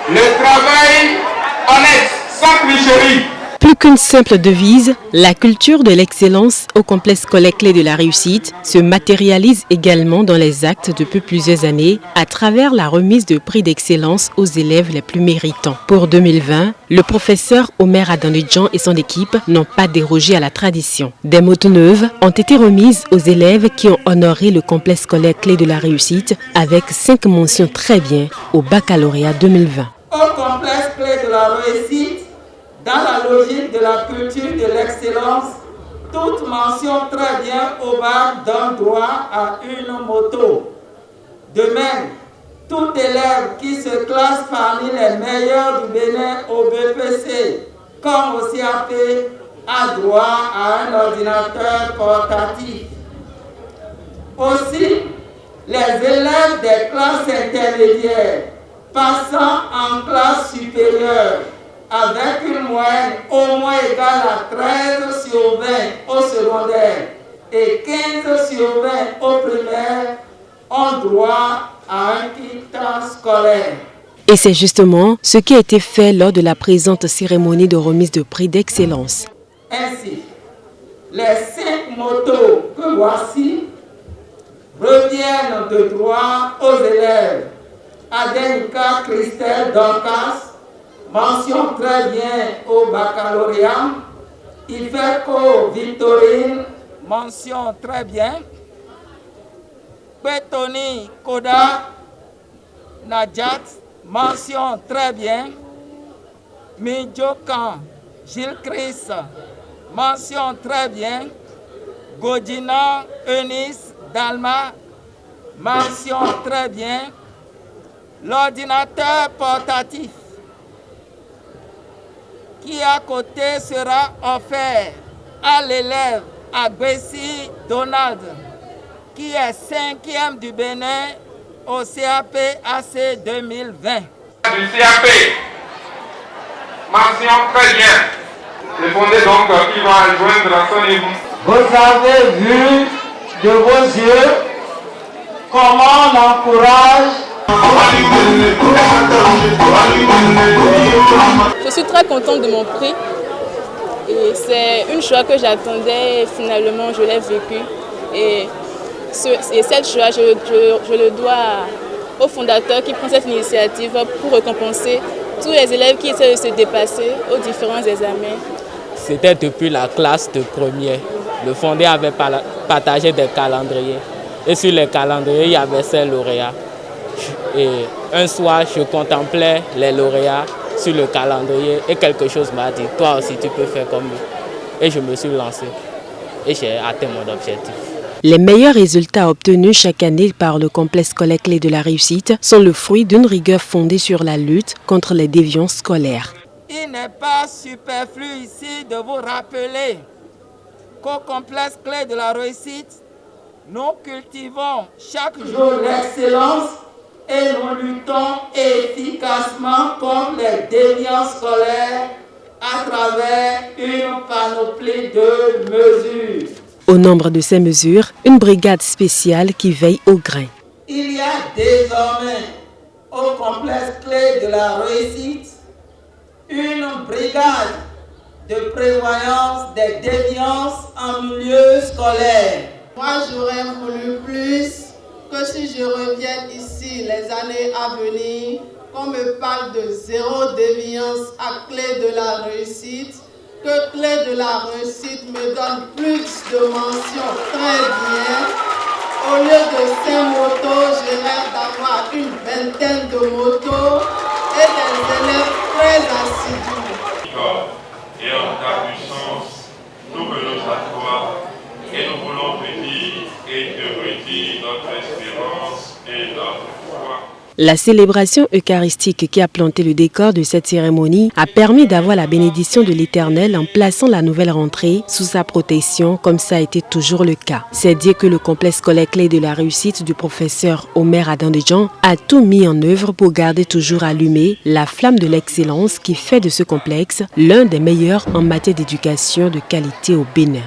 le travail honnête, sans tricherie. Plus qu'une simple devise, la culture de l'excellence au complexe scolaire clé de la réussite se matérialise également dans les actes depuis plusieurs années à travers la remise de prix d'excellence aux élèves les plus méritants. Pour 2020, le professeur Omer Adandjian et son équipe n'ont pas dérogé à la tradition. Des motos neuves ont été remises aux élèves qui ont honoré le complexe scolaire clé de la réussite avec 5 mentions très bien au baccalauréat 2020. Au complexe clé de la réussite, dans la logique de la culture de l'excellence, toute mention très bien au bac donne droit à une moto. De même, tout élève qui se classe parmi les meilleurs du Bénin au BPC, comme au CAP, a droit à un ordinateur portatif. Aussi, les élèves des classes intermédiaires passant en classe supérieure avec une moyenne au moins égale à 13 sur 20 au secondaire et 15 sur 20 au primaire ont droit à un kit scolaire. Et c'est justement ce qui a été fait lors de la présente cérémonie de remise de prix d'excellence. Ainsi, les 5 motos que voici reviennent de droit aux élèves Adenika Christelle Dorcas, mention très bien au baccalauréat. Ifeko Victorine, mention très bien. Betoni Koda Nadjat, mention très bien. Midjokan Gilles Chris, mention très bien. Godina Eunice Dalma, mention très bien. L'ordinateur portatif qui à côté sera offert à l'élève Agbessi Donald, qui est 5e du Bénin au CAP AC 2020. Du CAP, mention très bien. Répondez donc qui va joindre son niveau. Vous avez vu de vos yeux comment on encourage. Je suis très contente de mon prix et c'est une joie que j'attendais et finalement je l'ai vécu. Et cette joie, je le dois au fondateur qui prend cette initiative pour récompenser tous les élèves qui essaient de se dépasser aux différents examens. C'était depuis la classe de première. Le fondé avait partagé des calendriers et sur les calendriers, il y avait ces lauréats. Et un soir, je contemplais les lauréats sur le calendrier et quelque chose m'a dit, toi aussi tu peux faire comme eux. Et je me suis lancé et j'ai atteint mon objectif. Les meilleurs résultats obtenus chaque année par le complexe scolaire clé de la réussite sont le fruit d'une rigueur fondée sur la lutte contre les déviances scolaires. Il n'est pas superflu ici de vous rappeler qu'au complexe clé de la réussite, nous cultivons chaque jour l'excellence et nous luttons efficacement contre les déviances scolaires à travers une panoplie de mesures. Au nombre de ces mesures, une brigade spéciale qui veille au grain. Il y a désormais au complexe clé de la réussite une brigade de prévoyance des déviances en milieu scolaire. Moi, j'aurais voulu plus que si je revienne ici les années à venir, qu'on me parle de zéro déviance à clé de la réussite, que clé de la réussite me donne plus de mentions très bien. Au lieu de 5 motos, je rêve d'avoir une vingtaine de motos et des élèves très assidus. Et en ta puissance, nous venons à toi et nous voulons te dire et te redire notre espérance et notre foi. La célébration eucharistique qui a planté le décor de cette cérémonie a permis d'avoir la bénédiction de l'Éternel en plaçant la nouvelle rentrée sous sa protection comme ça a été toujours le cas. C'est dire que le complexe scolaire clé de la réussite du professeur Omer Adandjian a tout mis en œuvre pour garder toujours allumée la flamme de l'excellence qui fait de ce complexe l'un des meilleurs en matière d'éducation de qualité au Bénin.